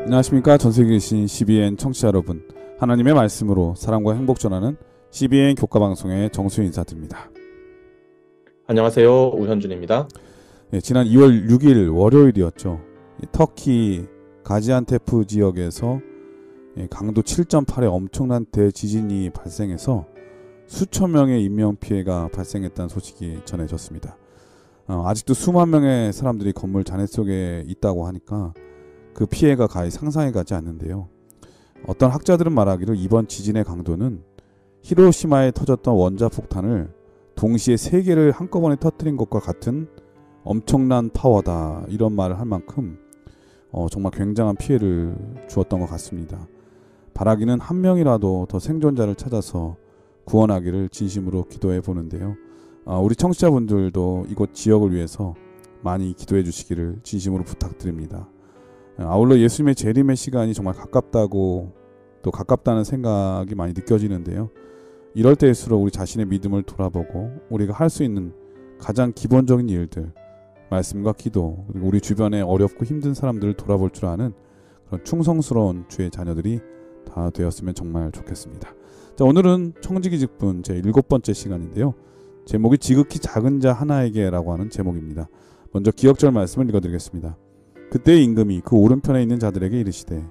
안녕하십니까. 전세계에 계신 CBN 청취자 여러분, 하나님의 말씀으로 사랑과 행복 전하는 CBN 교과방송의 정수 인사드립니다. 안녕하세요. 우현준입니다. 지난 2월 6일 월요일이었죠. 터키 가지안테프 지역에서 강도 7.8의 엄청난 대지진이 발생해서 수천 명의 인명피해가 발생했다는 소식이 전해졌습니다. 아직도 수만 명의 사람들이 건물 잔해 속에 있다고 하니까 그 피해가 가히 상상이 가지 않는데요. 어떤 학자들은 말하기로 이번 지진의 강도는 히로시마에 터졌던 원자폭탄을 동시에 3개를 한꺼번에 터뜨린 것과 같은 엄청난 파워다, 이런 말을 할 만큼 정말 굉장한 피해를 주었던 것 같습니다. 바라기는 한 명이라도 더 생존자를 찾아서 구원하기를 진심으로 기도해 보는데요. 우리 청취자분들도 이곳 지역을 위해서 많이 기도해 주시기를 진심으로 부탁드립니다. 아울러 예수님의 재림의 시간이 정말 가깝다고, 또 가깝다는 생각이 많이 느껴지는데요. 이럴 때일수록 우리 자신의 믿음을 돌아보고 우리가 할 수 있는 가장 기본적인 일들, 말씀과 기도, 그리고 우리 주변에 어렵고 힘든 사람들을 돌아볼 줄 아는 그런 충성스러운 주의 자녀들이 다 되었으면 정말 좋겠습니다. 자, 오늘은 청지기직분 제 7번째 시간인데요. 제목이 지극히 작은 자 하나에게 라고 하는 제목입니다. 먼저 기억절 말씀을 읽어드리겠습니다. 그때 임금이 그 오른편에 있는 자들에게 이르시되,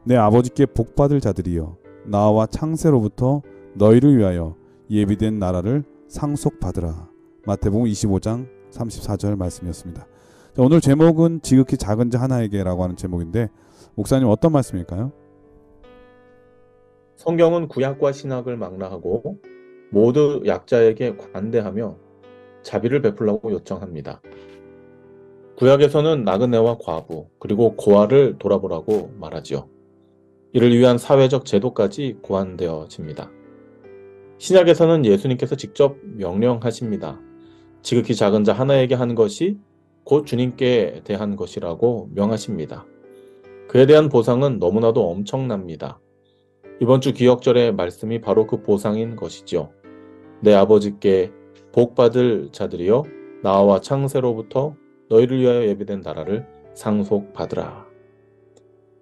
내 아버지께 복받을 자들이여, 나와 창세로부터 너희를 위하여 예비된 나라를 상속받으라. 마태복음 25장 34절 말씀이었습니다. 자, 오늘 제목은 지극히 작은 자 하나에게 라고 하는 제목인데, 목사님 어떤 말씀일까요? 성경은 구약과 신약을 망라하고 모두 약자에게 관대하며 자비를 베풀라고 요청합니다. 구약에서는 나그네와 과부, 그리고 고아를 돌아보라고 말하지요. 이를 위한 사회적 제도까지 고안되어집니다. 신약에서는 예수님께서 직접 명령하십니다. 지극히 작은 자 하나에게 한 것이 곧 주님께 대한 것이라고 명하십니다. 그에 대한 보상은 너무나도 엄청납니다. 이번 주 기억절의 말씀이 바로 그 보상인 것이죠. 내 아버지께 복받을 자들이여, 나와 창세로부터 너희를 위하여 예비된 나라를 상속받으라.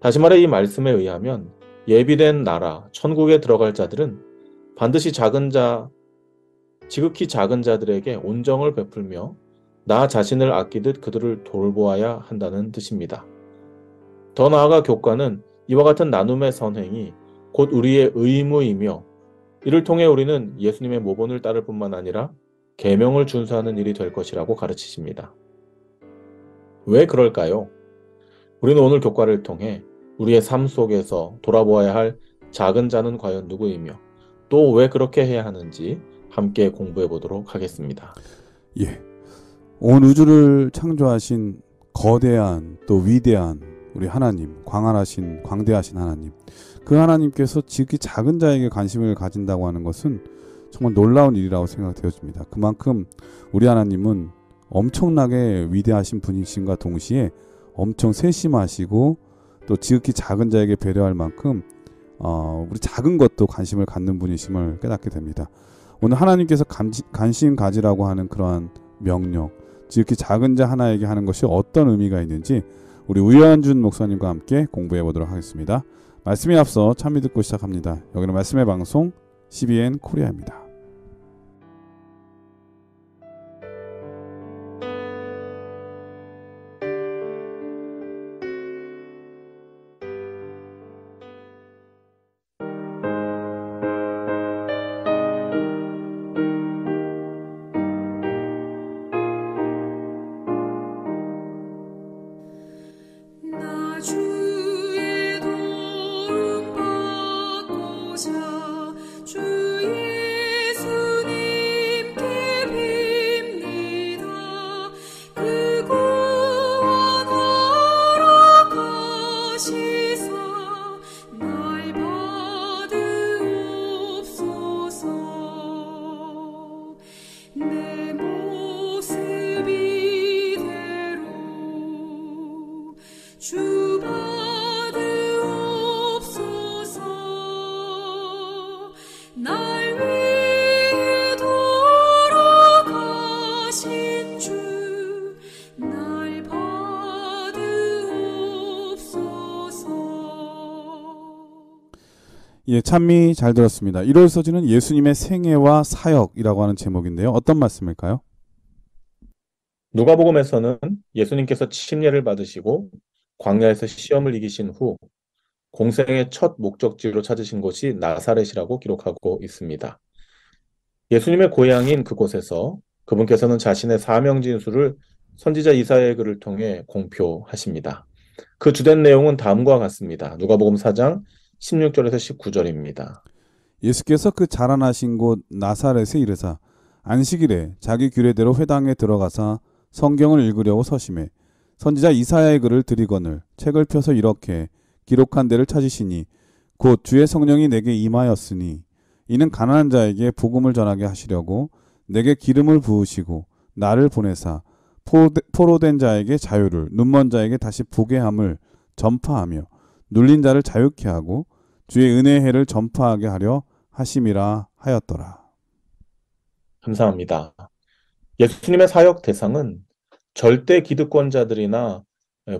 다시 말해 이 말씀에 의하면 예비된 나라, 천국에 들어갈 자들은 반드시 지극히 작은 자들에게 온정을 베풀며 나 자신을 아끼듯 그들을 돌보아야 한다는 뜻입니다. 더 나아가 교과는 이와 같은 나눔의 선행이 곧 우리의 의무이며, 이를 통해 우리는 예수님의 모본을 따를 뿐만 아니라 계명을 준수하는 일이 될 것이라고 가르치십니다. 왜 그럴까요? 우리는 오늘 교과를 통해 우리의 삶 속에서 돌아보아야 할 작은 자는 과연 누구이며 또 왜 그렇게 해야 하는지 함께 공부해 보도록 하겠습니다. 온 우주를 창조하신 거대한 또 위대한 우리 하나님, 광대하신 하나님, 그 하나님께서 지극히 작은 자에게 관심을 가진다고 하는 것은 정말 놀라운 일이라고 생각되어집니다. 그만큼 우리 하나님은 엄청나게 위대하신 분이심과 동시에 엄청 세심하시고 또 지극히 작은 자에게 배려할 만큼 우리 작은 것도 관심을 갖는 분이심을 깨닫게 됩니다. 오늘 하나님께서 관심 가지라고 하는 그러한 명령, 지극히 작은 자 하나에게 하는 것이 어떤 의미가 있는지 우리 우현준 목사님과 함께 공부해 보도록 하겠습니다. 말씀에 앞서 찬미 듣고 시작합니다. 여기는 말씀의 방송 CBN 코리아입니다. 날 받으옵소서. 예, 찬미 잘 들었습니다. 1월 서신은 예수님의 생애와 사역이라고 하는 제목인데요. 어떤 말씀일까요? 누가복음에서는 예수님께서 침례를 받으시고 광야에서 시험을 이기신 후 공생의 첫 목적지로 찾으신 곳이 나사렛이라고 기록하고 있습니다. 예수님의 고향인 그곳에서 그분께서는 자신의 사명 진수를 선지자 이사야의 글을 통해 공표하십니다. 그 주된 내용은 다음과 같습니다. 누가복음 4장 16절에서 19절입니다. 예수께서 그 자라나신 곳 나사렛에 이르사 안식일에 자기 규례대로 회당에 들어가사 성경을 읽으려고 서심해 선지자 이사야의 글을 들이거늘 책을 펴서 이렇게 기록한 데를 찾으시니 곧 주의 성령이 내게 임하였으니 이는 가난한 자에게 복음을 전하게 하시려고 내게 기름을 부으시고 나를 보내사 포로된 자에게 자유를 눈먼 자에게 다시 보게 함을 전파하며 눌린 자를 자유케 하고 주의 은혜의 해를 전파하게 하려 하심이라 하였더라. 감사합니다. 예수님의 사역 대상은 절대 기득권자들이나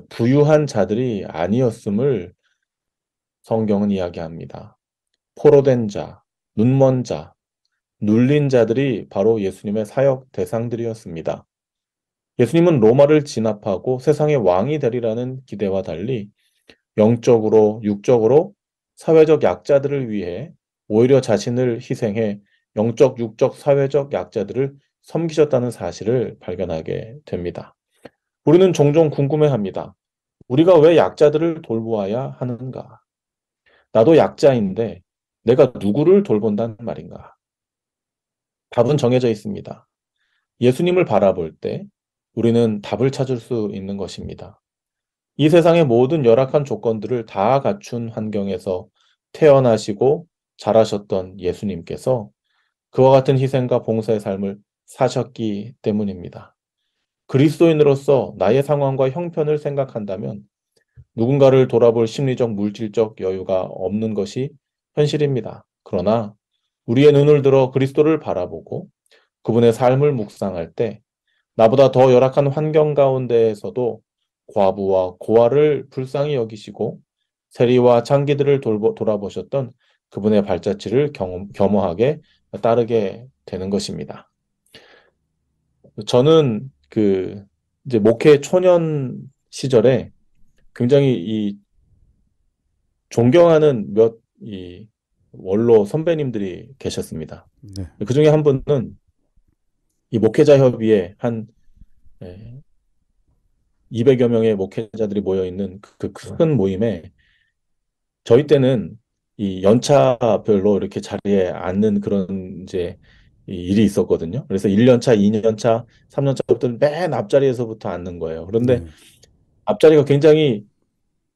부유한 자들이 아니었음을 성경은 이야기합니다. 포로된 자, 눈먼 자, 눌린 자들이 바로 예수님의 사역 대상들이었습니다. 예수님은 로마를 진압하고 세상의 왕이 되리라는 기대와 달리 영적으로, 육적으로 사회적 약자들을 위해 오히려 자신을 희생해 영적, 육적, 사회적 약자들을 섬기셨다는 사실을 발견하게 됩니다. 우리는 종종 궁금해합니다. 우리가 왜 약자들을 돌보아야 하는가? 나도 약자인데 내가 누구를 돌본다는 말인가? 답은 정해져 있습니다. 예수님을 바라볼 때 우리는 답을 찾을 수 있는 것입니다. 이 세상의 모든 열악한 조건들을 다 갖춘 환경에서 태어나시고 자라셨던 예수님께서 그와 같은 희생과 봉사의 삶을 사셨기 때문입니다. 그리스도인으로서 나의 상황과 형편을 생각한다면 누군가를 돌아볼 심리적, 물질적 여유가 없는 것이 현실입니다. 그러나 우리의 눈을 들어 그리스도를 바라보고 그분의 삶을 묵상할 때 나보다 더 열악한 환경 가운데에서도 과부와 고아를 불쌍히 여기시고 세리와 장기들을 돌아보셨던 그분의 발자취를 겸허하게 따르게 되는 것입니다. 저는 이제 목회 초년 시절에 굉장히 이 존경하는 이 원로 선배님들이 계셨습니다. 네. 그 중에 한 분은 이 목회자 협의회 한 200여 명의 목회자들이 모여 있는 그 큰 모임에 저희 때는 이 연차별로 이렇게 자리에 앉는 그런 이제 이 일이 있었거든요. 그래서 1년차, 2년차, 3년차부터 맨 앞자리에서부터 앉는 거예요. 그런데 네. 앞자리가 굉장히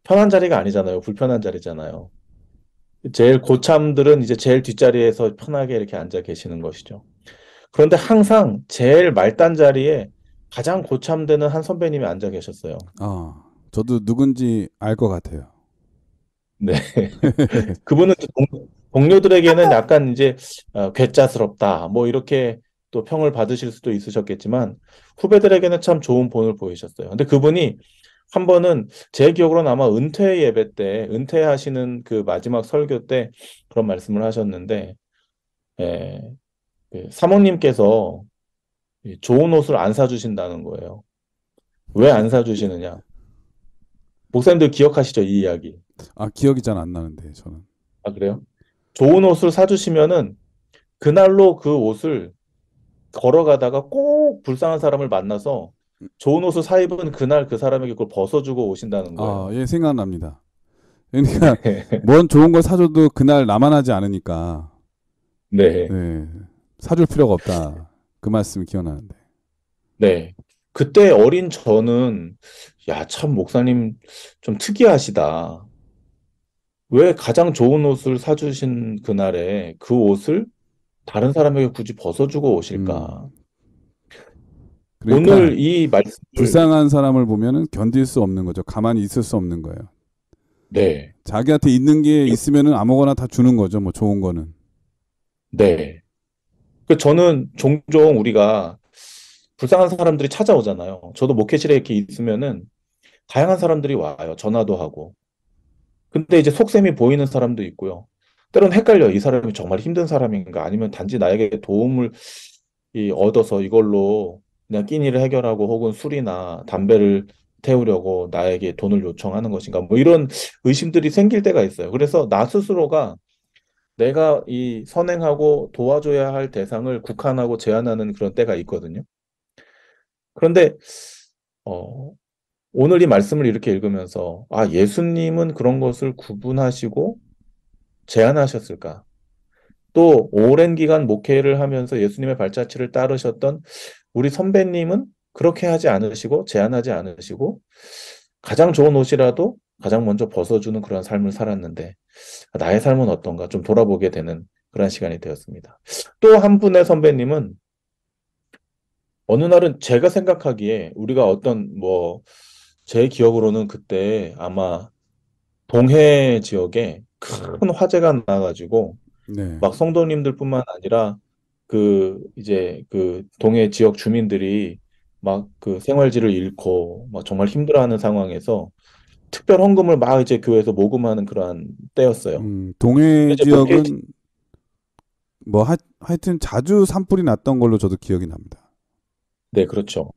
편한 자리가 아니잖아요. 불편한 자리잖아요. 제일 고참들은 이제 제일 뒷자리에서 편하게 이렇게 앉아 계시는 것이죠. 그런데 항상 제일 말단 자리에 가장 고참되는 한 선배님이 앉아 계셨어요. 저도 누군지 알 것 같아요. 네. 그분은 동료들에게는 약간 이제 괴짜스럽다. 뭐 이렇게 또 평을 받으실 수도 있으셨겠지만 후배들에게는 참 좋은 본을 보이셨어요. 근데 그분이 한 번은 제 기억으로는 아마 은퇴 예배 때 은퇴하시는 그 마지막 설교 때 그런 말씀을 하셨는데 예, 그 사모님께서 이 좋은 옷을 안 사주신다는 거예요. 왜 안 사주시느냐? 목사님들 기억하시죠? 이 이야기. 기억이 잘 안 나는데 저는. 아, 그래요? 좋은 옷을 사주시면은 그날로 그 옷을 걸어가다가 꼭 불쌍한 사람을 만나서 좋은 옷을 사 입은 그날 그 사람에게 그걸 벗어주고 오신다는 거예요. 예, 생각납니다. 그러니까 뭔 좋은 걸 사줘도 그날 나만 하지 않으니까 네. 네, 사줄 필요가 없다. 그 말씀 기억나는데. 네. 그때 어린 저는, 야, 참, 목사님 좀 특이하시다. 왜 가장 좋은 옷을 사주신 그날에 그 옷을 다른 사람에게 굳이 벗어주고 오실까? 음, 그러니까 오늘 이 말씀을, 불쌍한 사람을 보면은 견딜 수 없는 거죠. 가만히 있을 수 없는 거예요. 네, 자기한테 있는 게 있으면은 아무거나 다 주는 거죠. 뭐 좋은 거는. 네. 저는 종종 우리가 불쌍한 사람들이 찾아오잖아요. 저도 목회실에 이렇게 있으면은 다양한 사람들이 와요. 전화도 하고. 근데 이제 속셈이 보이는 사람도 있고요. 때로는 헷갈려. 이 사람이 정말 힘든 사람인가? 아니면 단지 나에게 도움을 얻어서 이걸로 그냥 끼니를 해결하고 혹은 술이나 담배를 태우려고 나에게 돈을 요청하는 것인가? 뭐 이런 의심들이 생길 때가 있어요. 그래서 나 스스로가 내가 이 선행하고 도와줘야 할 대상을 국한하고 제한하는 그런 때가 있거든요. 그런데 어, 오늘 이 말씀을 이렇게 읽으면서 아, 예수님은 그런 것을 구분하시고 제한하셨을까? 또 오랜 기간 목회를 하면서 예수님의 발자취를 따르셨던 우리 선배님은 그렇게 하지 않으시고 제한하지 않으시고 가장 좋은 옷이라도 가장 먼저 벗어주는 그런 삶을 살았는데 나의 삶은 어떤가 좀 돌아보게 되는 그런 시간이 되었습니다. 또 한 분의 선배님은 어느 날은 제가 생각하기에 우리가 어떤 뭐 제 기억으로는 그때 아마 동해 지역에 큰 화재가 나가지고 네. 막 성도님들뿐만 아니라 그 이제 그 동해 지역 주민들이 막 그 생활지를 잃고 막 정말 힘들어하는 상황에서 특별 헌금을 막 이제 교회에서 모금하는 그러한 때였어요. 동해 이제 목회 지역은 뭐 하여튼 자주 산불이 났던 걸로 저도 기억이 납니다. 네, 그렇죠.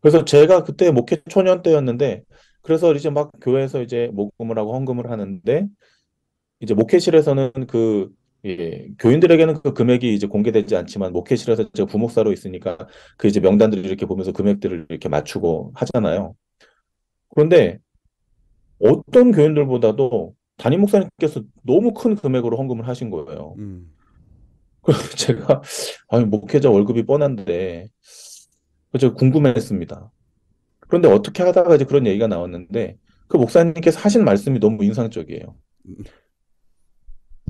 그래서 제가 그때 목회 초년 때였는데 그래서 이제 막 교회에서 이제 모금을 하고 헌금을 하는데 이제 목회실에서는 그 교인들에게는 그 금액이 이제 공개되지 않지만 목회실에서 제가 부목사로 있으니까 그 이제 명단들을 이렇게 보면서 금액들을 이렇게 맞추고 하잖아요. 그런데 어떤 교인들보다도 담임 목사님께서 너무 큰 금액으로 헌금을 하신 거예요. 음, 그래서 제가 아니 목회자 월급이 뻔한데 그래서 궁금했습니다. 그런데 어떻게 하다가 이제 그런 얘기가 나왔는데 그 목사님께서 하신 말씀이 너무 인상적이에요. 음,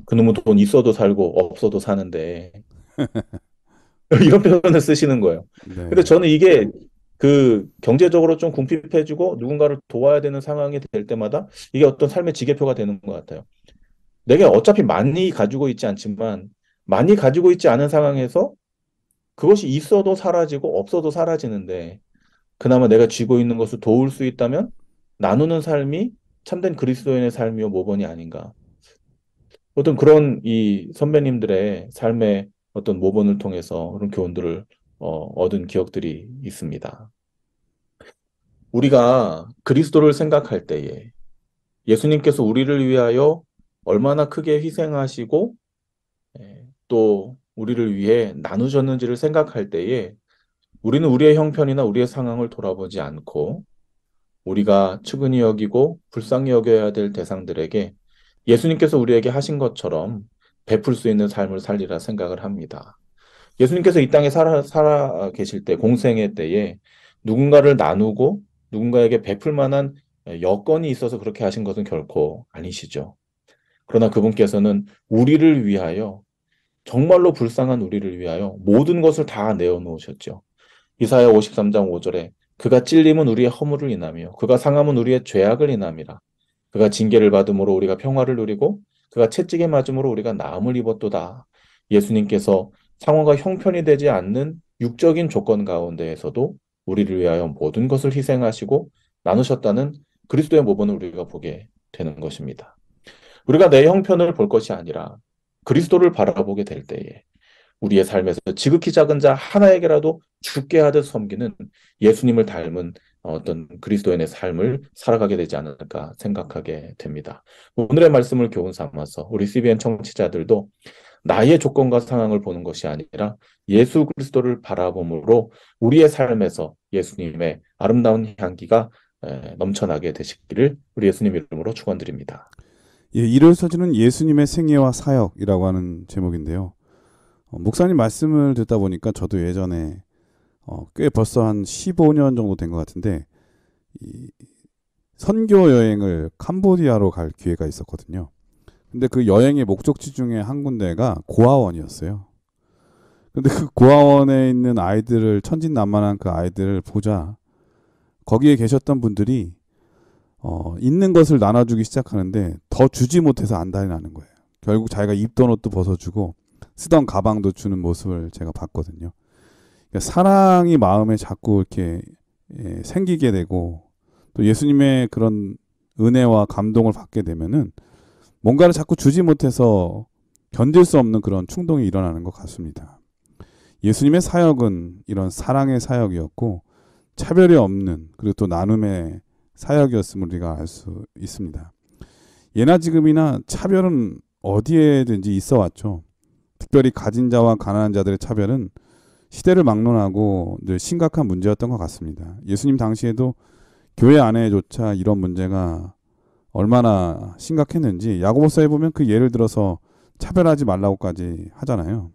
그놈은 돈 있어도 살고 없어도 사는데 이런 표현을 쓰시는 거예요. 근데 네. 저는 이게 그 경제적으로 좀 궁핍해지고 누군가를 도와야 되는 상황이 될 때마다 이게 어떤 삶의 지계표가 되는 것 같아요. 내가 어차피 많이 가지고 있지 않지만 많이 가지고 있지 않은 상황에서 그것이 있어도 사라지고 없어도 사라지는데 그나마 내가 쥐고 있는 것을 도울 수 있다면 나누는 삶이 참된 그리스도인의 삶이요 모본이 아닌가. 어떤 그런 이 선배님들의 삶의 어떤 모본을 통해서 그런 교훈들을 얻은 기억들이 있습니다. 우리가 그리스도를 생각할 때에 예수님께서 우리를 위하여 얼마나 크게 희생하시고 또 우리를 위해 나누셨는지를 생각할 때에 우리는 우리의 형편이나 우리의 상황을 돌아보지 않고 우리가 측은히 여기고 불쌍히 여겨야 될 대상들에게 예수님께서 우리에게 하신 것처럼 베풀 수 있는 삶을 살리라 생각을 합니다. 예수님께서 이 땅에 살아 계실 때, 공생의 때에 누군가를 나누고 누군가에게 베풀 만한 여건이 있어서 그렇게 하신 것은 결코 아니시죠. 그러나 그분께서는 우리를 위하여, 정말로 불쌍한 우리를 위하여 모든 것을 다 내어놓으셨죠. 이사야 53장 5절에 그가 찔림은 우리의 허물을 인하며 그가 상함은 우리의 죄악을 인함이라. 그가 징계를 받음으로 우리가 평화를 누리고 그가 채찍에 맞음으로 우리가 나음을 입었도다. 예수님께서 상황과 형편이 되지 않는 육적인 조건 가운데에서도 우리를 위하여 모든 것을 희생하시고 나누셨다는 그리스도의 모범을 우리가 보게 되는 것입니다. 우리가 내 형편을 볼 것이 아니라 그리스도를 바라보게 될 때에 우리의 삶에서 지극히 작은 자 하나에게라도 죽게 하듯 섬기는 예수님을 닮은 어떤 그리스도인의 삶을 살아가게 되지 않을까 생각하게 됩니다. 오늘의 말씀을 교훈 삼아서 우리 CBN 청취자들도 나의 조건과 상황을 보는 것이 아니라 예수 그리스도를 바라봄으로 우리의 삶에서 예수님의 아름다운 향기가 넘쳐나게 되시기를 우리 예수님 이름으로 축원드립니다. 예, 일월 서신은 예수님의 생애와 사역이라고 하는 제목인데요. 목사님 말씀을 듣다 보니까 저도 예전에 꽤 벌써 한 15년 정도 된 것 같은데 이 선교 여행을 캄보디아로 갈 기회가 있었거든요. 근데 그 여행의 목적지 중에 한 군데가 고아원이었어요. 근데 그 고아원에 있는 아이들을 천진난만한 그 아이들을 보자 거기에 계셨던 분들이 있는 것을 나눠주기 시작하는데 더 주지 못해서 안달이 나는 거예요. 결국 자기가 입던 옷도 벗어주고 쓰던 가방도 주는 모습을 제가 봤거든요. 그러니까 사랑이 마음에 자꾸 이렇게 생기게 되고 또 예수님의 그런 은혜와 감동을 받게 되면은 뭔가를 자꾸 주지 못해서 견딜 수 없는 그런 충동이 일어나는 것 같습니다. 예수님의 사역은 이런 사랑의 사역이었고 차별이 없는 그리고 또 나눔의 사역이었음을 우리가 알 수 있습니다. 예나 지금이나 차별은 어디에든지 있어 왔죠. 특별히 가진 자와 가난한 자들의 차별은 시대를 막론하고 늘 심각한 문제였던 것 같습니다. 예수님 당시에도 교회 안에조차 이런 문제가 얼마나 심각했는지 야고보서에 보면 그 예를 들어서 차별하지 말라고까지 하잖아요.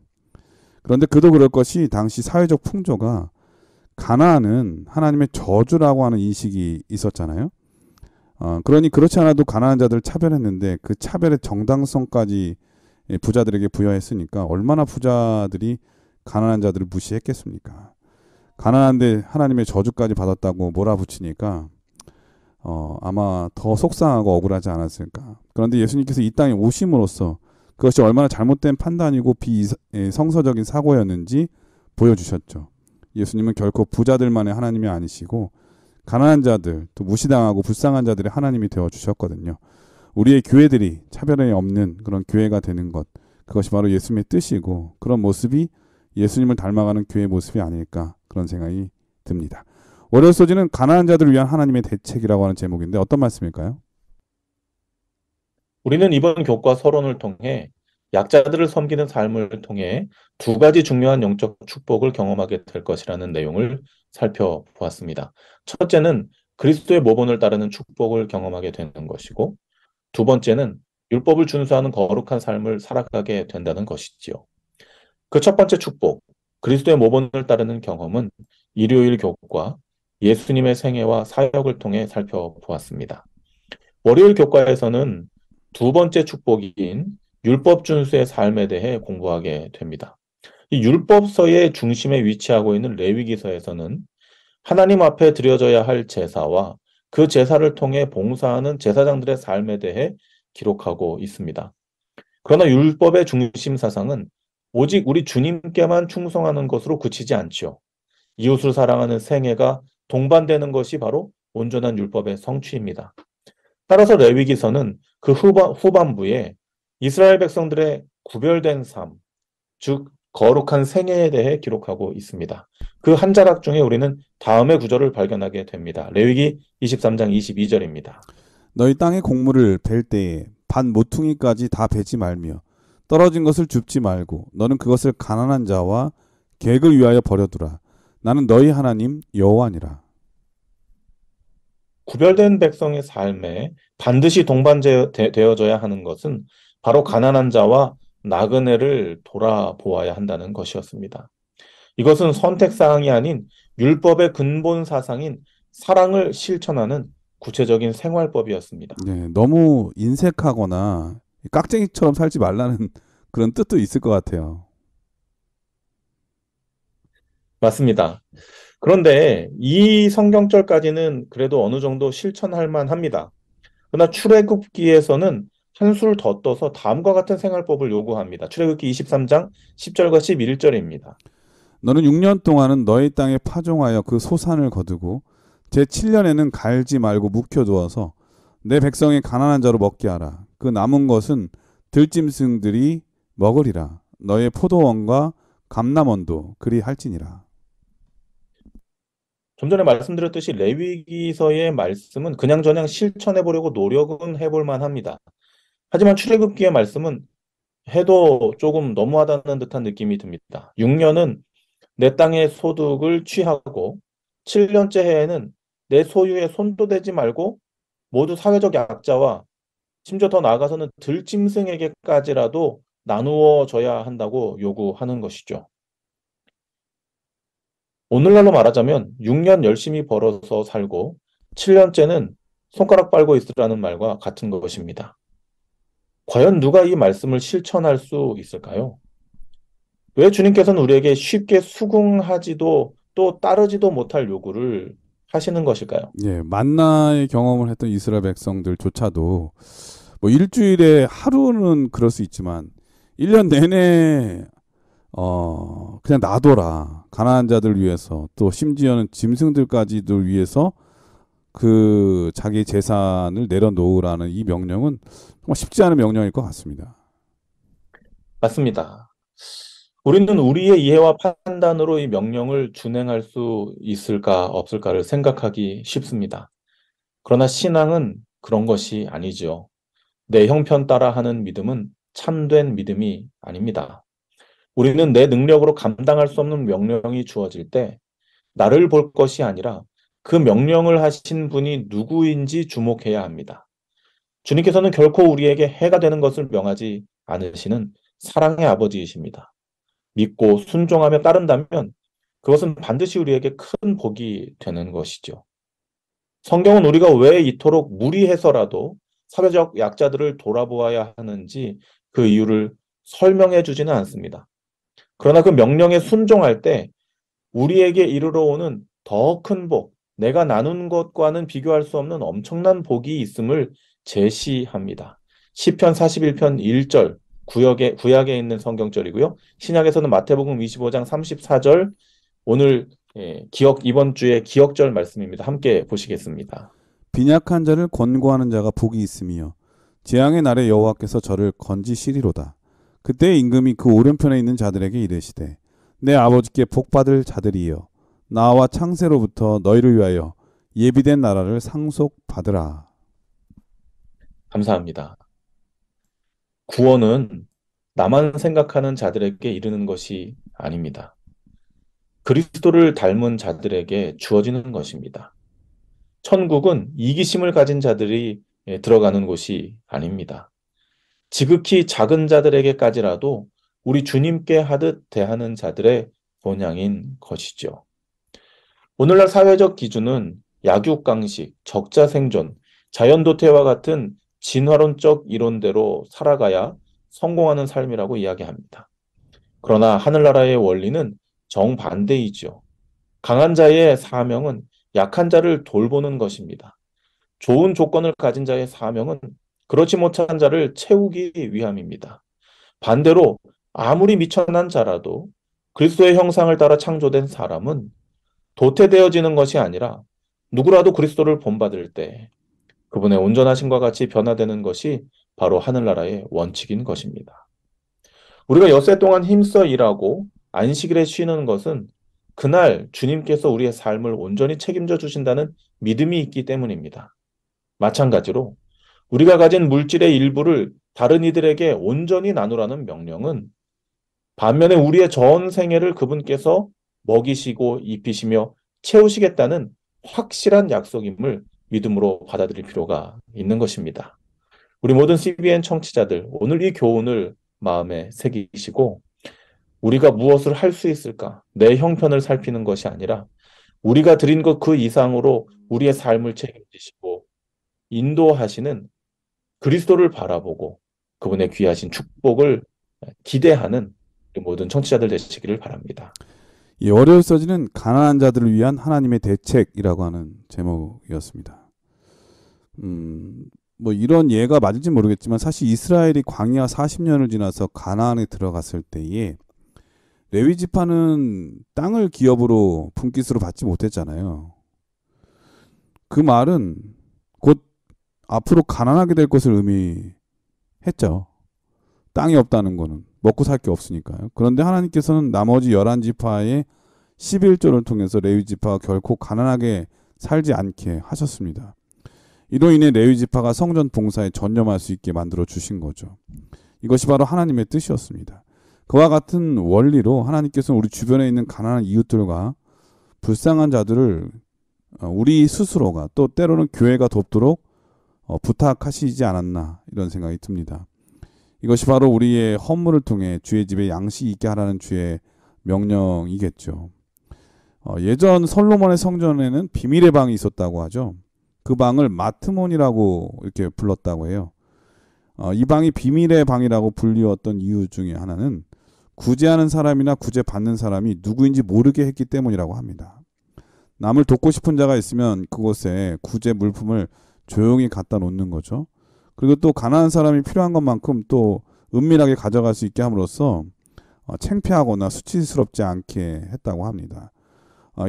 그런데 그도 그럴 것이 당시 사회적 풍조가 가난은 하나님의 저주라고 하는 인식이 있었잖아요. 그러니 그렇지 않아도 가난한 자들을 차별했는데 그 차별의 정당성까지 부자들에게 부여했으니까 얼마나 부자들이 가난한 자들을 무시했겠습니까? 가난한데 하나님의 저주까지 받았다고 몰아붙이니까 아마 더 속상하고 억울하지 않았을까. 그런데 예수님께서 이 땅에 오심으로써 그것이 얼마나 잘못된 판단이고 비성서적인 사고였는지 보여주셨죠. 예수님은 결코 부자들만의 하나님이 아니시고 가난한 자들, 또 무시당하고 불쌍한 자들의 하나님이 되어주셨거든요. 우리의 교회들이 차별이 없는 그런 교회가 되는 것, 그것이 바로 예수님의 뜻이고 그런 모습이 예수님을 닮아가는 교회의 모습이 아닐까 그런 생각이 듭니다. 월요일 소지는 가난한 자들을 위한 하나님의 대책이라고 하는 제목인데 어떤 말씀일까요? 우리는 이번 교과 서론을 통해 약자들을 섬기는 삶을 통해 두 가지 중요한 영적 축복을 경험하게 될 것이라는 내용을 살펴보았습니다. 첫째는 그리스도의 모본을 따르는 축복을 경험하게 되는 것이고, 두 번째는 율법을 준수하는 거룩한 삶을 살아가게 된다는 것이지요. 그 첫 번째 축복, 그리스도의 모본을 따르는 경험은 일요일 교과, 예수님의 생애와 사역을 통해 살펴보았습니다. 월요일 교과에서는 두 번째 축복인 율법 준수의 삶에 대해 공부하게 됩니다. 이 율법서의 중심에 위치하고 있는 레위기서에서는 하나님 앞에 드려져야 할 제사와 그 제사를 통해 봉사하는 제사장들의 삶에 대해 기록하고 있습니다. 그러나 율법의 중심 사상은 오직 우리 주님께만 충성하는 것으로 그치지 않지요. 이웃을 사랑하는 생애가 동반되는 것이 바로 온전한 율법의 성취입니다. 따라서 레위기서는 그 후반부에 이스라엘 백성들의 구별된 삶, 즉 거룩한 생애에 대해 기록하고 있습니다. 그 한 자락 중에 우리는 다음의 구절을 발견하게 됩니다. 레위기 23장 22절입니다. 너희 땅의 곡물을 벨 때에 반 모퉁이까지 다 베지 말며 떨어진 것을 줍지 말고 너는 그것을 가난한 자와 객을 위하여 버려두라. 나는 너희 하나님 여호와니라. 구별된 백성의 삶에 반드시 동반되어져야 하는 것은 바로 가난한 자와 나그네를 돌아보아야 한다는 것이었습니다. 이것은 선택사항이 아닌 율법의 근본 사상인 사랑을 실천하는 구체적인 생활법이었습니다. 네, 너무 인색하거나 깍쟁이처럼 살지 말라는 그런 뜻도 있을 것 같아요. 맞습니다. 그런데 이 성경절까지는 그래도 어느 정도 실천할 만합니다. 그러나 출애굽기에서는 한술 더 떠서 다음과 같은 생활법을 요구합니다. 출애굽기 23장 10절과 11절입니다. 너는 6년 동안은 너희 땅에 파종하여 그 소산을 거두고 제7년에는 갈지 말고 묵혀두어서 내 백성의 가난한 자로 먹게 하라. 그 남은 것은 들짐승들이 먹으리라. 너의 포도원과 감람원도 그리 할지니라. 좀 전에 말씀드렸듯이 레위기서의 말씀은 그냥저냥 실천해 보려고 노력은 해볼 만합니다. 하지만 출애굽기의 말씀은 해도 조금 너무하다는 듯한 느낌이 듭니다. 6년은 내 땅의 소득을 취하고 7년째 해에는 내 소유에 손도 대지 말고 모두 사회적 약자와 심지어 더 나아가서는 들짐승에게까지라도 나누어 줘야 한다고 요구하는 것이죠. 오늘날로 말하자면 6년 열심히 벌어서 살고 7년째는 손가락 빨고 있으라는 말과 같은 것입니다. 과연 누가 이 말씀을 실천할 수 있을까요? 왜 주님께서는 우리에게 쉽게 수긍하지도 또 따르지도 못할 요구를 하시는 것일까요? 예, 만나의 경험을 했던 이스라엘 백성들조차도 뭐 일주일에 하루는 그럴 수 있지만 1년 내내 그냥 놔둬라. 가난한 자들 위해서 또 심지어는 짐승들까지도 위해서 그 자기 재산을 내려놓으라는 이 명령은 정말 쉽지 않은 명령일 것 같습니다. 맞습니다. 우리는 우리의 이해와 판단으로 이 명령을 준행할 수 있을까 없을까를 생각하기 쉽습니다. 그러나 신앙은 그런 것이 아니죠. 내 형편 따라 하는 믿음은 참된 믿음이 아닙니다. 우리는 내 능력으로 감당할 수 없는 명령이 주어질 때 나를 볼 것이 아니라 그 명령을 하신 분이 누구인지 주목해야 합니다. 주님께서는 결코 우리에게 해가 되는 것을 명하지 않으시는 사랑의 아버지이십니다. 믿고 순종하며 따른다면 그것은 반드시 우리에게 큰 복이 되는 것이죠. 성경은 우리가 왜 이토록 무리해서라도 사회적 약자들을 돌아보아야 하는지 그 이유를 설명해 주지는 않습니다. 그러나 그 명령에 순종할 때 우리에게 이르러 오는 더 큰 복, 내가 나눈 것과는 비교할 수 없는 엄청난 복이 있음을 제시합니다. 시편 41편 1절 구약에 있는 성경절이고요. 신약에서는 마태복음 25장 34절 오늘 이번 주에 기억절 말씀입니다. 함께 보시겠습니다. 빈약한 자를 권고하는 자가 복이 있으며 재앙의 날에 여호와께서 저를 건지시리로다. 그때 임금이 그 오른편에 있는 자들에게 이르시되 내 아버지께 복받을 자들이여 나와 창세로부터 너희를 위하여 예비된 나라를 상속받으라. 감사합니다. 구원은 나만 생각하는 자들에게 이르는 것이 아닙니다. 그리스도를 닮은 자들에게 주어지는 것입니다. 천국은 이기심을 가진 자들이 들어가는 곳이 아닙니다. 지극히 작은 자들에게까지라도 우리 주님께 하듯 대하는 자들의 본향인 것이죠. 오늘날 사회적 기준은 약육강식, 적자생존, 자연도태와 같은 진화론적 이론대로 살아가야 성공하는 삶이라고 이야기합니다. 그러나 하늘나라의 원리는 정반대이죠. 강한 자의 사명은 약한 자를 돌보는 것입니다. 좋은 조건을 가진 자의 사명은 그렇지 못한 자를 채우기 위함입니다. 반대로 아무리 미천한 자라도 그리스도의 형상을 따라 창조된 사람은 도태되어지는 것이 아니라 누구라도 그리스도를 본받을 때 그분의 온전하심과 같이 변화되는 것이 바로 하늘나라의 원칙인 것입니다. 우리가 엿새 동안 힘써 일하고 안식일에 쉬는 것은 그날 주님께서 우리의 삶을 온전히 책임져 주신다는 믿음이 있기 때문입니다. 마찬가지로 우리가 가진 물질의 일부를 다른 이들에게 온전히 나누라는 명령은 반면에 우리의 전 생애를 그분께서 먹이시고 입히시며 채우시겠다는 확실한 약속임을 믿음으로 받아들일 필요가 있는 것입니다. 우리 모든 CBN 청취자들, 오늘 이 교훈을 마음에 새기시고 우리가 무엇을 할 수 있을까? 내 형편을 살피는 것이 아니라 우리가 드린 것 그 이상으로 우리의 삶을 책임지시고 인도하시는 그리스도를 바라보고 그분의 귀하신 축복을 기대하는 모든 청취자들 되시기를 바랍니다. 이 월요일 서지는 가난한 자들을 위한 하나님의 대책이라고 하는 제목이었습니다. 뭐 이런 예가 맞을지 모르겠지만 사실 이스라엘이 광야 40년을 지나서 가나안에 들어갔을 때에 레위 지파는 땅을 기업으로 분깃으로 받지 못했잖아요. 그 말은 곧 앞으로 가난하게 될 것을 의미했죠. 땅이 없다는 거는 먹고 살 게 없으니까요. 그런데 하나님께서는 나머지 11지파의 11조를 통해서 레위 지파가 결코 가난하게 살지 않게 하셨습니다. 이로 인해 레위 지파가 성전 봉사에 전념할 수 있게 만들어 주신 거죠. 이것이 바로 하나님의 뜻이었습니다. 그와 같은 원리로 하나님께서는 우리 주변에 있는 가난한 이웃들과 불쌍한 자들을 우리 스스로가 또 때로는 교회가 돕도록 부탁하시지 않았나 이런 생각이 듭니다. 이것이 바로 우리의 헌물을 통해 주의 집에 양식이 있게 하라는 주의 명령이겠죠. 예전 솔로몬의 성전에는 비밀의 방이 있었다고 하죠. 그 방을 마트몬이라고 이렇게 불렀다고 해요. 이 방이 비밀의 방이라고 불리웠던 이유 중에 하나는 구제하는 사람이나 구제받는 사람이 누구인지 모르게 했기 때문이라고 합니다. 남을 돕고 싶은 자가 있으면 그곳에 구제 물품을 조용히 갖다 놓는 거죠. 그리고 또 가난한 사람이 필요한 것만큼 또 은밀하게 가져갈 수 있게 함으로써 창피하거나 수치스럽지 않게 했다고 합니다.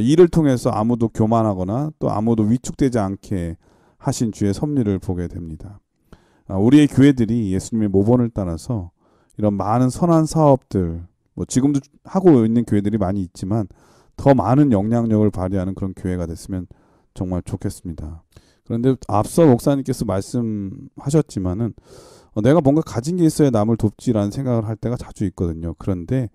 이를 통해서 아무도 교만하거나 또 아무도 위축되지 않게 하신 주의 섭리를 보게 됩니다. 우리의 교회들이 예수님의 모본을 따라서 이런 많은 선한 사업들, 뭐 지금도 하고 있는 교회들이 많이 있지만 더 많은 영향력을 발휘하는 그런 교회가 됐으면 정말 좋겠습니다. 그런데 앞서 목사님께서 말씀하셨지만은 내가 뭔가 가진 게 있어야 남을 돕지라는 생각을 할 때가 자주 있거든요. 그런데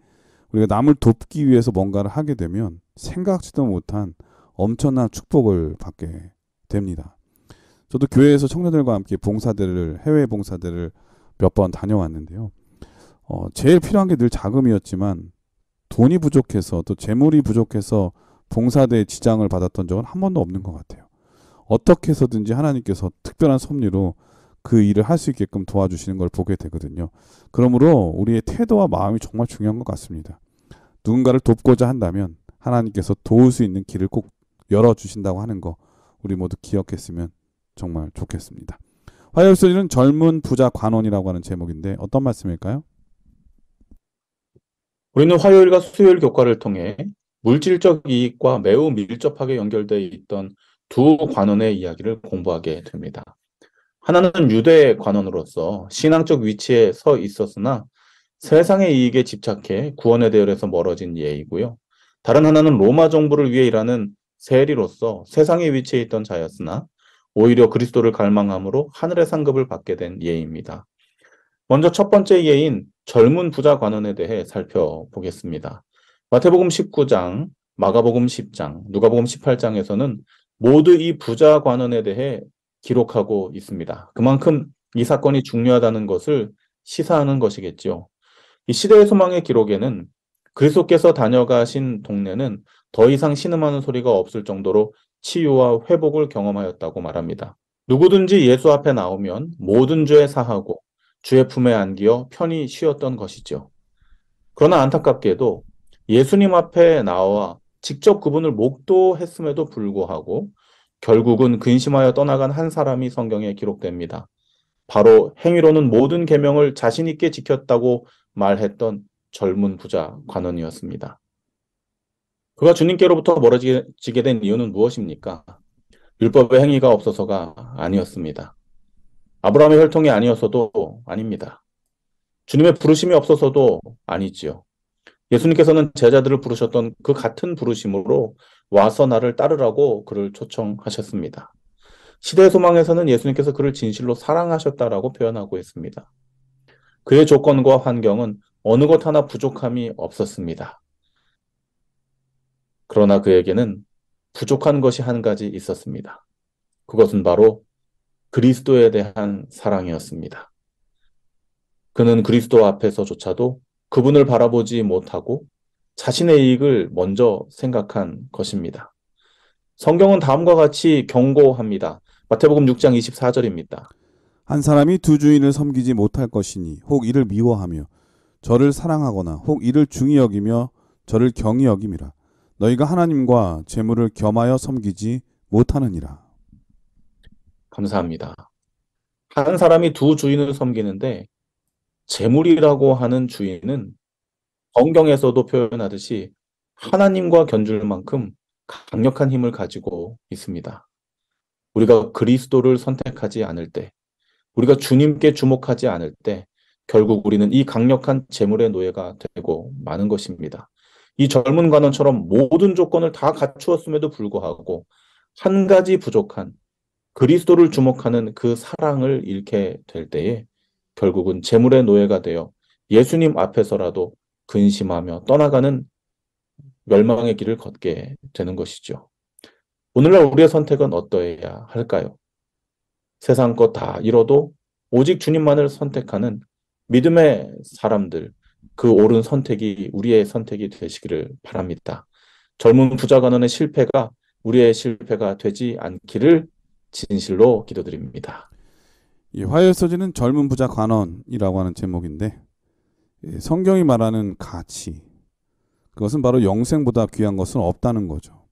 우리가 남을 돕기 위해서 뭔가를 하게 되면 생각지도 못한 엄청난 축복을 받게 됩니다. 저도 교회에서 청년들과 함께 해외 봉사대를 몇 번 다녀왔는데요. 제일 필요한 게 늘 자금이었지만 돈이 부족해서 또 재물이 부족해서 봉사대에 지장을 받았던 적은 한 번도 없는 것 같아요. 어떻게 해서든지 하나님께서 특별한 섭리로 그 일을 할 수 있게끔 도와주시는 걸 보게 되거든요. 그러므로 우리의 태도와 마음이 정말 중요한 것 같습니다. 누군가를 돕고자 한다면 하나님께서 도울 수 있는 길을 꼭 열어주신다고 하는 거 우리 모두 기억했으면 정말 좋겠습니다. 화요일 소리는 젊은 부자 관원이라고 하는 제목인데 어떤 말씀일까요? 우리는 화요일과 수요일 교과를 통해 물질적 이익과 매우 밀접하게 연결되어 있던 두 관원의 이야기를 공부하게 됩니다. 하나는 유대 관원으로서 신앙적 위치에 서 있었으나 세상의 이익에 집착해 구원의 대열에서 멀어진 예이고요. 다른 하나는 로마 정부를 위해 일하는 세리로서 세상의 위치에 있던 자였으나 오히려 그리스도를 갈망함으로 하늘의 상급을 받게 된 예입니다. 먼저 첫 번째 예인 젊은 부자 관원에 대해 살펴보겠습니다. 마태복음 19장, 마가복음 10장, 누가복음 18장에서는 모두 이 부자 관원에 대해 기록하고 있습니다. 그만큼 이 사건이 중요하다는 것을 시사하는 것이겠죠. 이 시대의 소망의 기록에는 그리스도께서 다녀가신 동네는 더 이상 신음하는 소리가 없을 정도로 치유와 회복을 경험하였다고 말합니다. 누구든지 예수 앞에 나오면 모든 죄 사하고 주의 품에 안기어 편히 쉬었던 것이죠. 그러나 안타깝게도 예수님 앞에 나와 직접 그분을 목도했음에도 불구하고 결국은 근심하여 떠나간 한 사람이 성경에 기록됩니다. 바로 행위로는 모든 계명을 자신 있게 지켰다고 말했던 젊은 부자 관원이었습니다. 그가 주님께로부터 멀어지게 된 이유는 무엇입니까? 율법의 행위가 없어서가 아니었습니다. 아브라함의 혈통이 아니어서도 아닙니다. 주님의 부르심이 없어서도 아니지요. 예수님께서는 제자들을 부르셨던 그 같은 부르심으로 와서 나를 따르라고 그를 초청하셨습니다. 시대의 소망에서는 예수님께서 그를 진실로 사랑하셨다라고 표현하고 있습니다. 그의 조건과 환경은 어느 것 하나 부족함이 없었습니다. 그러나 그에게는 부족한 것이 한 가지 있었습니다. 그것은 바로 그리스도에 대한 사랑이었습니다. 그는 그리스도 앞에서조차도 그분을 바라보지 못하고 자신의 이익을 먼저 생각한 것입니다. 성경은 다음과 같이 경고합니다. 마태복음 6장 24절입니다. 한 사람이 두 주인을 섬기지 못할 것이니 혹 이를 미워하며 저를 사랑하거나 혹 이를 중히 여기며 저를 경히 여김이라. 너희가 하나님과 재물을 겸하여 섬기지 못하느니라. 감사합니다. 한 사람이 두 주인을 섬기는데 재물이라고 하는 주인은 성경에서도 표현하듯이 하나님과 견줄 만큼 강력한 힘을 가지고 있습니다. 우리가 그리스도를 선택하지 않을 때, 우리가 주님께 주목하지 않을 때 결국 우리는 이 강력한 재물의 노예가 되고 마는 것입니다. 이 젊은 관원처럼 모든 조건을 다 갖추었음에도 불구하고 한 가지 부족한 그리스도를 주목하는 그 사랑을 잃게 될 때에 결국은 재물의 노예가 되어 예수님 앞에서라도 근심하며 떠나가는 멸망의 길을 걷게 되는 것이죠. 오늘날 우리의 선택은 어떠해야 할까요? 세상 것 다 잃어도 오직 주님만을 선택하는 믿음의 사람들, 그 옳은 선택이 우리의 선택이 되시기를 바랍니다. 젊은 부자 관원의 실패가 우리의 실패가 되지 않기를 진실로 기도드립니다. 이 화요일 소지는 젊은 부자 관원이라고 하는 제목인데 성경이 말하는 가치, 그것은 바로 영생보다 귀한 것은 없다는 거죠.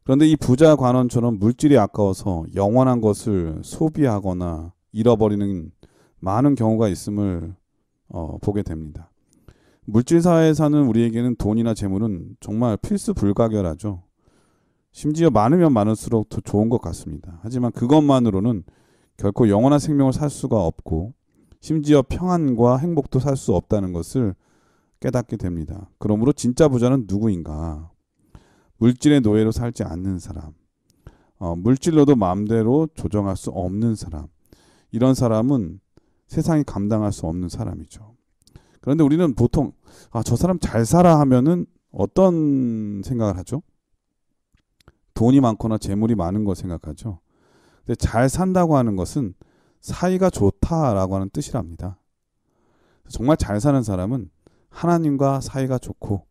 그런데 이 부자 관원처럼 물질이 아까워서 영원한 것을 소비하거나 잃어버리는 많은 경우가 있음을 보게 됩니다. 물질 사회에 사는 우리에게는 돈이나 재물은 정말 필수 불가결하죠. 심지어 많으면 많을수록 더 좋은 것 같습니다. 하지만 그것만으로는 결코 영원한 생명을 살 수가 없고 심지어 평안과 행복도 살 수 없다는 것을 깨닫게 됩니다. 그러므로 진짜 부자는 누구인가? 물질의 노예로 살지 않는 사람, 물질로도 마음대로 조정할 수 없는 사람, 이런 사람은 세상이 감당할 수 없는 사람이죠. 그런데 우리는 보통 저 사람 잘 살아 하면은 어떤 생각을 하죠? 돈이 많거나 재물이 많은 걸 생각하죠. 근데 잘 산다고 하는 것은 사이가 좋다라고 하는 뜻이랍니다. 정말 잘 사는 사람은 하나님과 사이가 좋고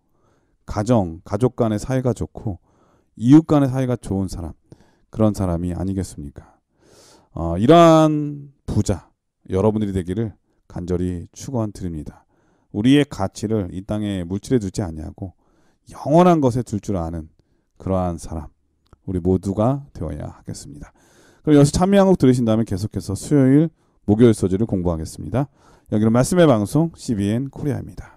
가족 간의 사이가 좋고 이웃 간의 사이가 좋은 사람, 그런 사람이 아니겠습니까? 이러한 부자 여러분들이 되기를 간절히 축원드립니다. 우리의 가치를 이 땅의 물질에 두지 아니하고 영원한 것에 둘 줄 아는 그러한 사람, 우리 모두가 되어야 하겠습니다. 그럼 여기서 찬미 한 곡 들으신 다음에 계속해서 수요일, 목요일 소지를 공부하겠습니다. 여기는 말씀의 방송 CBN 코리아입니다.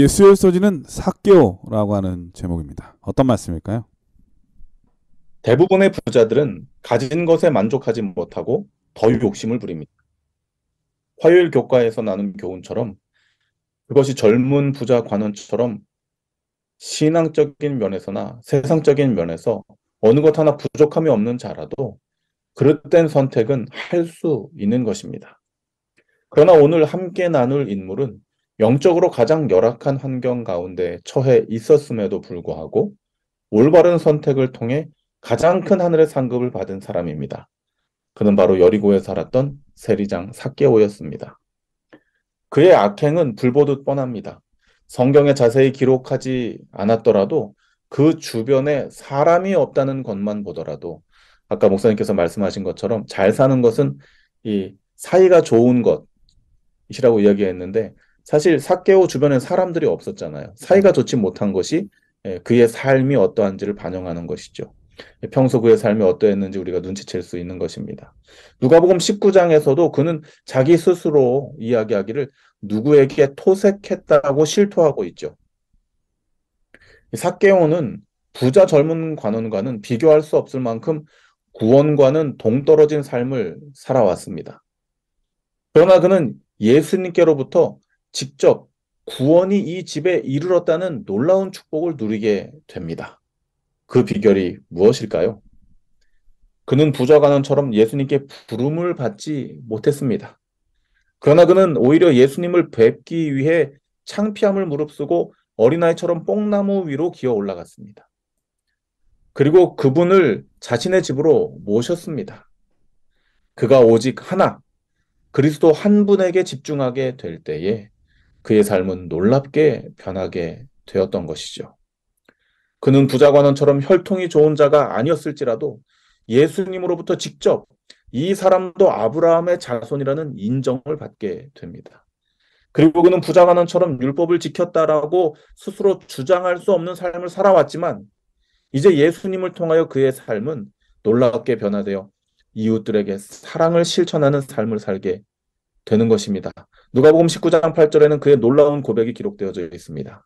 수요일 소지는 삭개오라고 하는 제목입니다. 어떤 말씀일까요? 대부분의 부자들은 가진 것에 만족하지 못하고 더 욕심을 부립니다. 화요일 교과에서 나눈 교훈처럼 그것이 젊은 부자 관원처럼 신앙적인 면에서나 세상적인 면에서 어느 것 하나 부족함이 없는 자라도 그릇된 선택은 할 수 있는 것입니다. 그러나 오늘 함께 나눌 인물은 영적으로 가장 열악한 환경 가운데 처해 있었음에도 불구하고 올바른 선택을 통해 가장 큰 하늘의 상급을 받은 사람입니다. 그는 바로 여리고에 살았던 세리장 삭개오였습니다. 그의 악행은 불보듯 뻔합니다. 성경에 자세히 기록하지 않았더라도 그 주변에 사람이 없다는 것만 보더라도 아까 목사님께서 말씀하신 것처럼 잘 사는 것은 이 사이가 좋은 것이라고 이야기했는데 사실 삭개오 주변엔 사람들이 없었잖아요. 사이가 좋지 못한 것이 그의 삶이 어떠한지를 반영하는 것이죠. 평소 그의 삶이 어떠했는지 우리가 눈치챌 수 있는 것입니다. 누가복음 19장에서도 그는 자기 스스로 이야기하기를 누구에게 토색했다고 실토하고 있죠. 삭개오는 부자 젊은 관원과는 비교할 수 없을 만큼 구원과는 동떨어진 삶을 살아왔습니다. 그러나 그는 예수님께로부터 직접 구원이 이 집에 이르렀다는 놀라운 축복을 누리게 됩니다. 그 비결이 무엇일까요? 그는 부자 관원처럼 예수님께 부름을 받지 못했습니다. 그러나 그는 오히려 예수님을 뵙기 위해 창피함을 무릅쓰고 어린아이처럼 뽕나무 위로 기어 올라갔습니다. 그리고 그분을 자신의 집으로 모셨습니다. 그가 오직 하나, 그리스도 한 분에게 집중하게 될 때에 그의 삶은 놀랍게 변하게 되었던 것이죠. 그는 부자관원처럼 혈통이 좋은 자가 아니었을지라도 예수님으로부터 직접 이 사람도 아브라함의 자손이라는 인정을 받게 됩니다. 그리고 그는 부자관원처럼 율법을 지켰다라고 스스로 주장할 수 없는 삶을 살아왔지만 이제 예수님을 통하여 그의 삶은 놀랍게 변화되어 이웃들에게 사랑을 실천하는 삶을 살게 되는 것입니다. 누가복음 19장 8절에는 그의 놀라운 고백이 기록되어져 있습니다.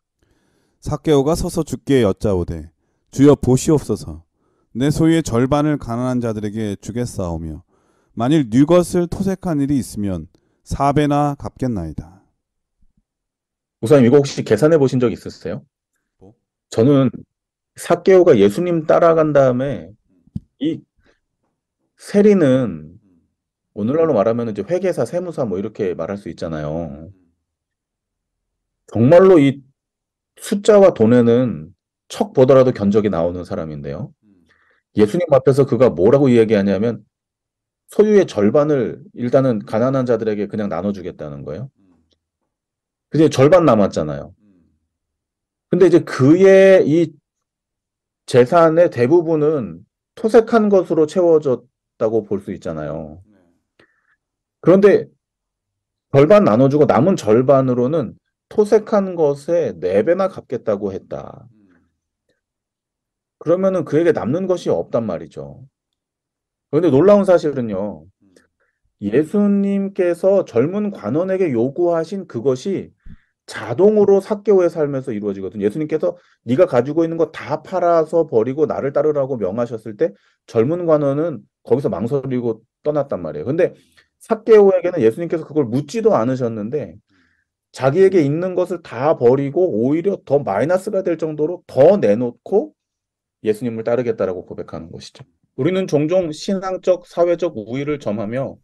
삭개오가 서서 주께 여짜오되 주여 보시옵소서 내 소유의 절반을 가난한 자들에게 주겠사오며 만일 네 것을 토색한 일이 있으면 4배나 갚겠나이다. 목사님 이거 혹시 계산해 보신 적 있으세요? 저는 삭개오가 예수님 따라간 다음에 이 세리는 오늘날로 말하면 이제 회계사, 세무사 뭐 이렇게 말할 수 있잖아요. 정말로 이 숫자와 돈에는 척 보더라도 견적이 나오는 사람인데요. 예수님 앞에서 그가 뭐라고 이야기하냐면 소유의 절반을 일단은 가난한 자들에게 그냥 나눠주겠다는 거예요. 근데 절반 남았잖아요. 근데 이제 그의 이 재산의 대부분은 토색한 것으로 채워졌다고 볼 수 있잖아요. 그런데 절반 나눠주고 남은 절반으로는 토색한 것에 네 배나 갚겠다고 했다. 그러면은 그에게 남는 것이 없단 말이죠. 그런데 놀라운 사실은요. 예수님께서 젊은 관원에게 요구하신 그것이 자동으로 삭개오의 삶에서 이루어지거든요. 예수님께서 네가 가지고 있는 거 다 팔아서 버리고 나를 따르라고 명하셨을 때 젊은 관원은 거기서 망설이고 떠났단 말이에요. 근데 삭개오에게는 예수님께서 그걸 묻지도 않으셨는데 자기에게 있는 것을 다 버리고 오히려 더 마이너스가 될 정도로 더 내놓고 예수님을 따르겠다라고 고백하는 것이죠. 우리는 종종 신앙적, 사회적 우위를 점하며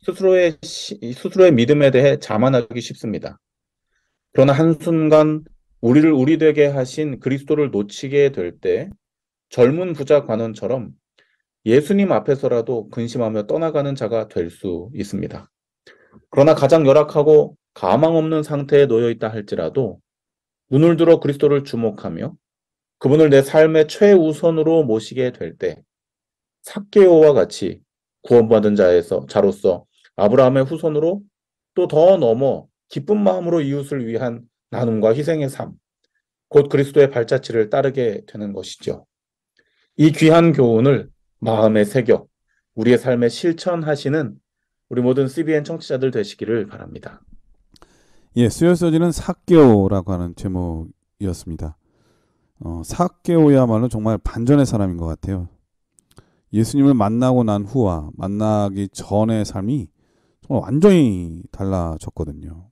스스로의 믿음에 대해 자만하기 쉽습니다. 그러나 한순간 우리를 우리 되게 하신 그리스도를 놓치게 될 때 젊은 부자 관원처럼 예수님 앞에서라도 근심하며 떠나가는 자가 될 수 있습니다. 그러나 가장 열악하고 가망 없는 상태에 놓여 있다 할지라도 눈을 들어 그리스도를 주목하며 그분을 내 삶의 최우선으로 모시게 될 때 삭개오와 같이 구원받은 자로서 아브라함의 후손으로 또 더 넘어 기쁜 마음으로 이웃을 위한 나눔과 희생의 삶, 곧 그리스도의 발자취를 따르게 되는 것이죠. 이 귀한 교훈을 마음에 새겨 우리의 삶에 실천하시는 우리 모든 CBN 청취자들 되시기를 바랍니다. 예, 쓰여서지는 삭개오라고 하는 제목이었습니다. 삭개오야말로 정말 반전의 사람인 것 같아요. 예수님을 만나고 난 후와 만나기 전의 삶이 정말 완전히 달라졌거든요.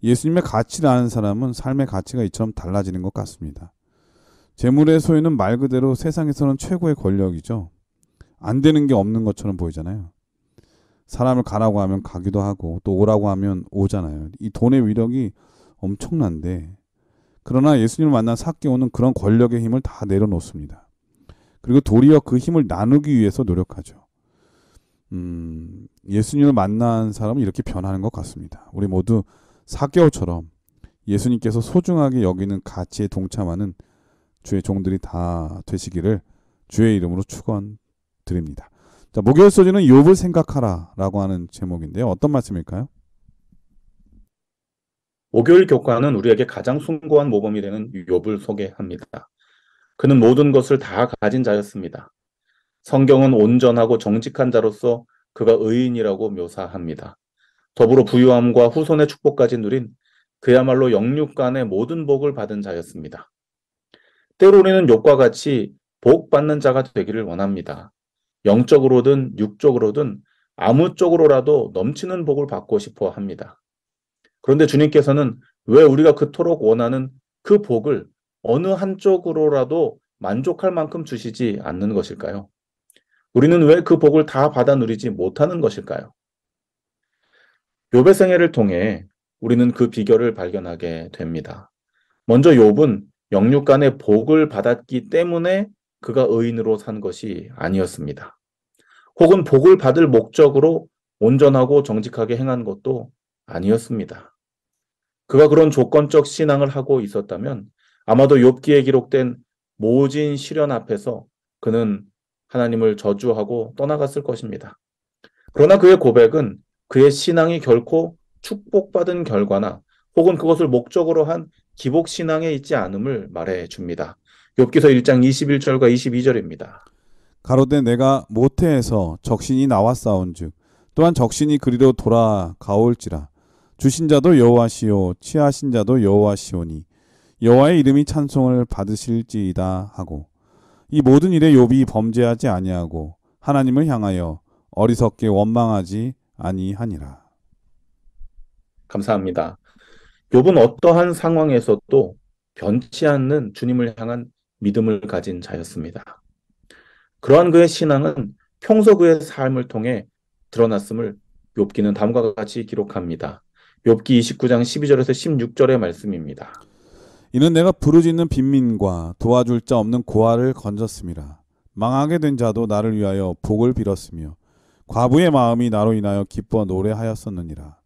예수님의 가치를 아는 사람은 삶의 가치가 이처럼 달라지는 것 같습니다. 재물의 소유는 말 그대로 세상에서는 최고의 권력이죠. 안 되는 게 없는 것처럼 보이잖아요. 사람을 가라고 하면 가기도 하고 또 오라고 하면 오잖아요. 이 돈의 위력이 엄청난데 그러나 예수님을 만난 삭개오는 그런 권력의 힘을 다 내려놓습니다. 그리고 도리어 그 힘을 나누기 위해서 노력하죠. 예수님을 만난 사람은 이렇게 변하는 것 같습니다. 우리 모두 삭개오처럼 예수님께서 소중하게 여기는 가치에 동참하는 주의 종들이 다 되시기를 주의 이름으로 축원드립니다. 자, 목요일 소리는 욥을 생각하라라고 하는 제목인데요. 어떤 말씀일까요? 목요일 교과는 우리에게 가장 숭고한 모범이 되는 욥을 소개합니다. 그는 모든 것을 다 가진 자였습니다. 성경은 온전하고 정직한 자로서 그가 의인이라고 묘사합니다. 더불어 부유함과 후손의 축복까지 누린 그야말로 영육간의 모든 복을 받은 자였습니다. 때로 우리는 욥과 같이 복 받는 자가 되기를 원합니다. 영적으로든 육적으로든 아무 쪽으로라도 넘치는 복을 받고 싶어 합니다. 그런데 주님께서는 왜 우리가 그토록 원하는 그 복을 어느 한쪽으로라도 만족할 만큼 주시지 않는 것일까요? 우리는 왜 그 복을 다 받아 누리지 못하는 것일까요? 욥의 생애를 통해 우리는 그 비결을 발견하게 됩니다. 먼저 욥은 영육간의 복을 받았기 때문에 그가 의인으로 산 것이 아니었습니다. 혹은 복을 받을 목적으로 온전하고 정직하게 행한 것도 아니었습니다. 그가 그런 조건적 신앙을 하고 있었다면 아마도 욥기에 기록된 모진 시련 앞에서 그는 하나님을 저주하고 떠나갔을 것입니다. 그러나 그의 고백은 그의 신앙이 결코 축복받은 결과나 혹은 그것을 목적으로 한 기복 신앙에 있지 않음을 말해 줍니다. 욥기서 1장 21절과 22절입니다. 가로되 내가 모태에서 적신이 나와 싸운즉 또한 적신이 그리로 돌아가올지라 주신 자도 여호와시요 취하신 자도 여호와시오니 여호와의 이름이 찬송을 받으실지이다 하고 이 모든 일에 욥이 범죄하지 아니하고 하나님을 향하여 어리석게 원망하지 아니하니라. 감사합니다. 욥은 어떠한 상황에서도 변치 않는 주님을 향한 믿음을 가진 자였습니다. 그러한 그의 신앙은 평소 그의 삶을 통해 드러났음을 욥기는 다음과 같이 기록합니다. 욥기 29장 12절에서 16절의 말씀입니다. 이는 내가 부르짖는 빈민과 도와줄 자 없는 고아를 건졌음이라. 망하게 된 자도 나를 위하여 복을 빌었으며 과부의 마음이 나로 인하여 기뻐 노래하였었느니라.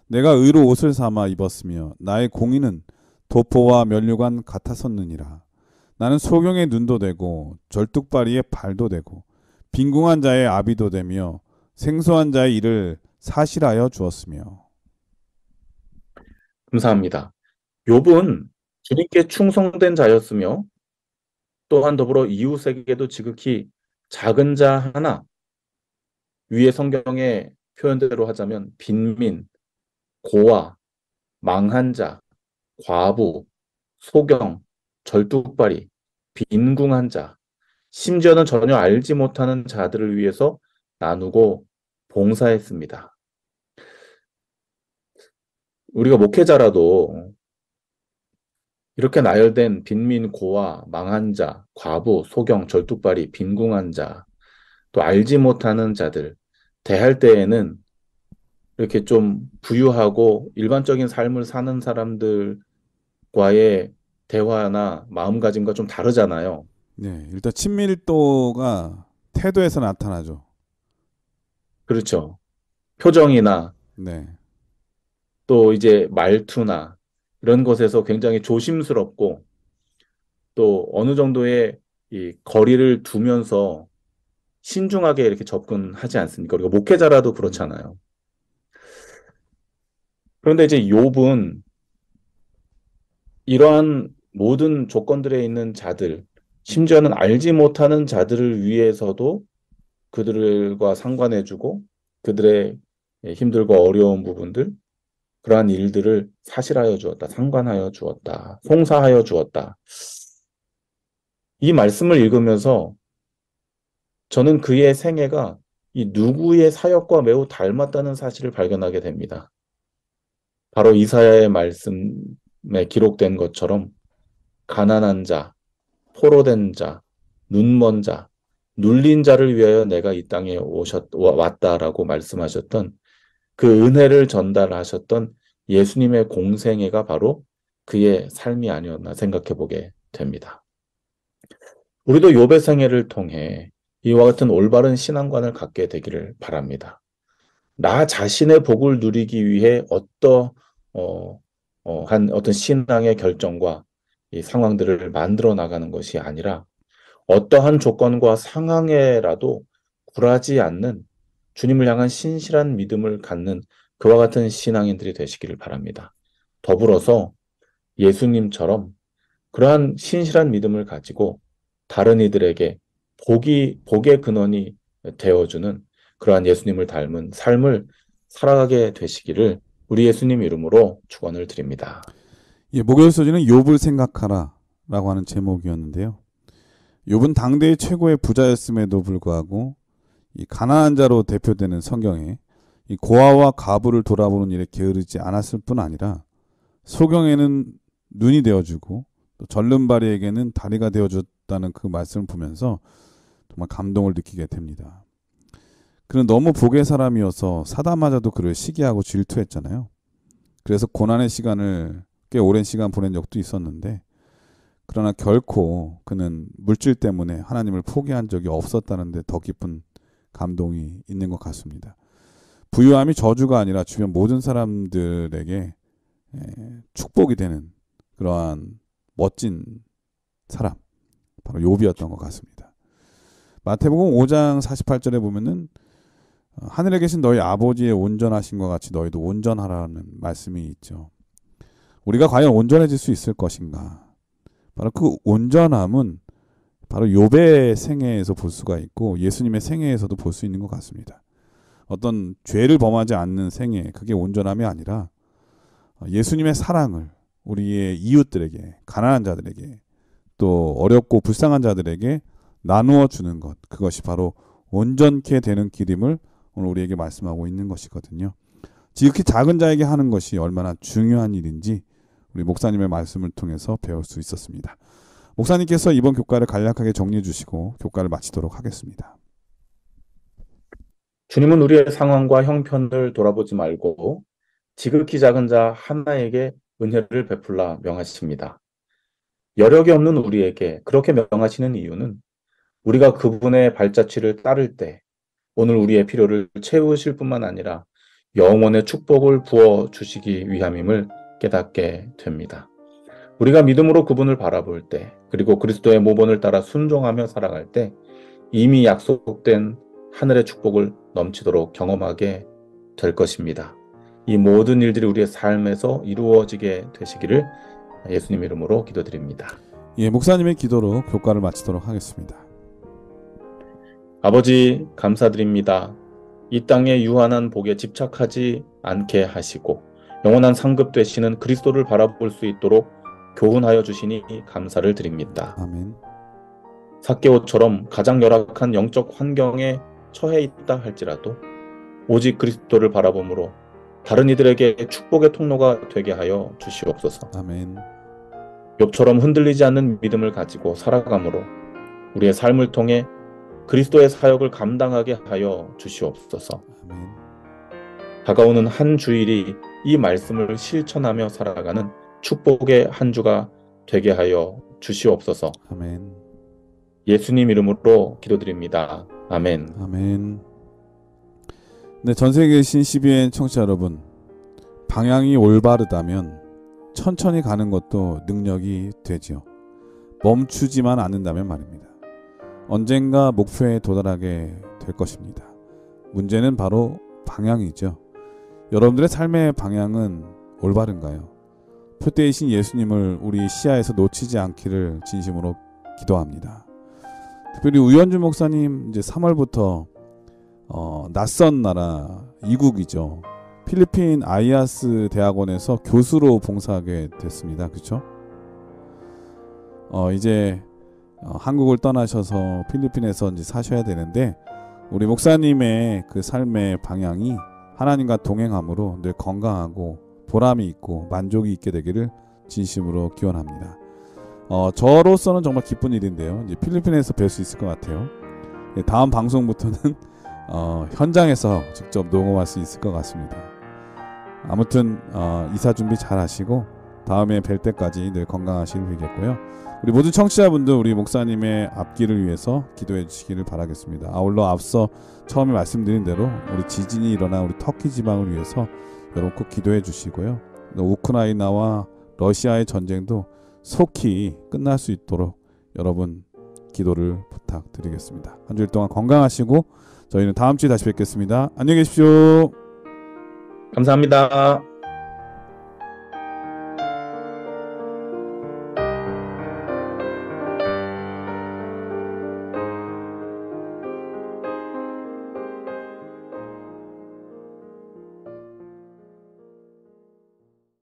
내가 의로 옷을 삼아 입었으며 나의 공의는 도포와 면류관 같았었느니라. 나는 소경의 눈도 되고 절뚝발이의 발도 되고 빈궁한 자의 아비도 되며 생소한 자의 일을 사실하여 주었으며. 감사합니다. 욥은 주님께 충성된 자였으며 또한 더불어 이웃에게도 지극히 작은 자 하나, 위에 성경의 표현대로 하자면 빈민, 고아, 망한 자, 과부, 소경, 절뚝발이, 빈궁한 자, 심지어는 전혀 알지 못하는 자들을 위해서 나누고 봉사했습니다. 우리가 목회자라도 이렇게 나열된 빈민, 고아, 망한 자, 과부, 소경, 절뚝발이, 빈궁한 자, 또 알지 못하는 자들 대할 때에는 이렇게 좀 부유하고 일반적인 삶을 사는 사람들과의 대화나 마음가짐과 좀 다르잖아요. 네, 일단 친밀도가 태도에서 나타나죠. 그렇죠. 표정이나 네, 또 이제 말투나 이런 것에서 굉장히 조심스럽고 또 어느 정도의 이 거리를 두면서 신중하게 이렇게 접근하지 않습니까? 우리가 목회자라도 그렇잖아요. 그런데 이제 욥은 이러한 모든 조건들에 있는 자들, 심지어는 알지 못하는 자들을 위해서도 그들과 상관해주고 그들의 힘들고 어려운 부분들, 그러한 일들을 사실하여 주었다, 상관하여 주었다, 송사하여 주었다. 이 말씀을 읽으면서 저는 그의 생애가 이 누구의 사역과 매우 닮았다는 사실을 발견하게 됩니다. 바로 이사야의 말씀에 기록된 것처럼 가난한 자, 포로된 자, 눈먼 자, 눌린 자를 위하여 내가 이 땅에 왔다라고 말씀하셨던 그 은혜를 전달하셨던 예수님의 공생애가 바로 그의 삶이 아니었나 생각해 보게 됩니다. 우리도 욥의 생애를 통해 이와 같은 올바른 신앙관을 갖게 되기를 바랍니다. 나 자신의 복을 누리기 위해 어떤 신앙의 결정과 이 상황들을 만들어 나가는 것이 아니라 어떠한 조건과 상황에라도 굴하지 않는 주님을 향한 신실한 믿음을 갖는 그와 같은 신앙인들이 되시기를 바랍니다. 더불어서 예수님처럼 그러한 신실한 믿음을 가지고 다른 이들에게 복의 근원이 되어주는 그러한 예수님을 닮은 삶을 살아가게 되시기를 우리 예수님 이름으로 축원을 드립니다. 예, 목요일 소지는 욥을 생각하라라고 하는 제목이었는데요. 욥은 당대의 최고의 부자였음에도 불구하고 이 가난한 자로 대표되는 성경에 이 고아와 과부를 돌아보는 일에 게으르지 않았을 뿐 아니라 소경에는 눈이 되어주고 또 절름발이에게는 다리가 되어줬다는 그 말씀을 보면서 정말 감동을 느끼게 됩니다. 그는 너무 복의 사람이어서 사단마저도 그를 시기하고 질투했잖아요. 그래서 고난의 시간을 꽤 오랜 시간 보낸 적도 있었는데 그러나 결코 그는 물질 때문에 하나님을 포기한 적이 없었다는 데 더 깊은 감동이 있는 것 같습니다. 부유함이 저주가 아니라 주변 모든 사람들에게 축복이 되는 그러한 멋진 사람, 바로 욥이었던 것 같습니다. 마태복음 5장 48절에 보면은 하늘에 계신 너희 아버지의 온전하심과 같이 너희도 온전하라는 말씀이 있죠. 우리가 과연 온전해질 수 있을 것인가? 바로 그 온전함은 바로 욥의 생애에서 볼 수가 있고 예수님의 생애에서도 볼 수 있는 것 같습니다. 어떤 죄를 범하지 않는 생애, 그게 온전함이 아니라 예수님의 사랑을 우리의 이웃들에게, 가난한 자들에게, 또 어렵고 불쌍한 자들에게 나누어 주는 것, 그것이 바로 온전케 되는 길임을 오늘 우리에게 말씀하고 있는 것이거든요. 지극히 작은 자에게 하는 것이 얼마나 중요한 일인지 우리 목사님의 말씀을 통해서 배울 수 있었습니다. 목사님께서 이번 교과를 간략하게 정리해 주시고 교과를 마치도록 하겠습니다. 주님은 우리의 상황과 형편을 돌아보지 말고 지극히 작은 자 하나에게 은혜를 베풀라 명하십니다. 여력이 없는 우리에게 그렇게 명하시는 이유는 우리가 그분의 발자취를 따를 때 오늘 우리의 필요를 채우실 뿐만 아니라 영원의 축복을 부어 주시기 위함임을 깨닫게 됩니다. 우리가 믿음으로 그분을 바라볼 때, 그리고 그리스도의 모본을 따라 순종하며 살아갈 때 이미 약속된 하늘의 축복을 넘치도록 경험하게 될 것입니다. 이 모든 일들이 우리의 삶에서 이루어지게 되시기를 예수님 이름으로 기도드립니다. 예, 목사님의 기도로 교과를 마치도록 하겠습니다. 아버지 감사드립니다. 이 땅의 유한한 복에 집착하지 않게 하시고 영원한 상급 되시는 그리스도를 바라볼 수 있도록 교훈하여 주시니 감사를 드립니다. 아멘. 삭개오처럼 가장 열악한 영적 환경에 처해 있다 할지라도 오직 그리스도를 바라봄으로 다른 이들에게 축복의 통로가 되게 하여 주시옵소서. 아멘. 욥처럼 흔들리지 않는 믿음을 가지고 살아감으로 우리의 삶을 통해 그리스도의 사역을 감당하게 하여 주시옵소서. 아멘. 다가오는 한 주일이 이 말씀을 실천하며 살아가는 축복의 한 주가 되게 하여 주시옵소서. 아멘. 예수님 이름으로 기도드립니다. 아멘. 아멘. 네, 전 세계에 계신 CBN 청취자 여러분, 방향이 올바르다면 천천히 가는 것도 능력이 되지요. 멈추지만 않는다면 말입니다. 언젠가 목표에 도달하게 될 것입니다. 문제는 바로 방향이죠. 여러분들의 삶의 방향은 올바른가요? 표대이신 예수님을 우리 시야에서 놓치지 않기를 진심으로 기도합니다. 특별히 우현주 목사님 이제 3월부터 낯선 나라 이국이죠. 필리핀 아이아스 대학원에서 교수로 봉사하게 됐습니다. 그렇죠? 이제 한국을 떠나셔서 필리핀에서 이제 사셔야 되는데 우리 목사님의 그 삶의 방향이 하나님과 동행함으로 늘 건강하고 보람이 있고 만족이 있게 되기를 진심으로 기원합니다. 저로서는 정말 기쁜 일인데요. 이제 필리핀에서 뵐 수 있을 것 같아요. 다음 방송부터는 현장에서 직접 녹음할 수 있을 것 같습니다. 아무튼 이사 준비 잘 하시고 다음에 뵐 때까지 늘 건강하시길 빌겠고요. 우리 모든 청취자분들 우리 목사님의 앞길을 위해서 기도해 주시기를 바라겠습니다. 아울러 앞서 처음에 말씀드린 대로 우리 지진이 일어난 우리 터키 지방을 위해서 여러분 꼭 기도해 주시고요. 우크라이나와 러시아의 전쟁도 속히 끝날 수 있도록 여러분 기도를 부탁드리겠습니다. 한 주일 동안 건강하시고 저희는 다음 주에 다시 뵙겠습니다. 안녕히 계십시오. 감사합니다.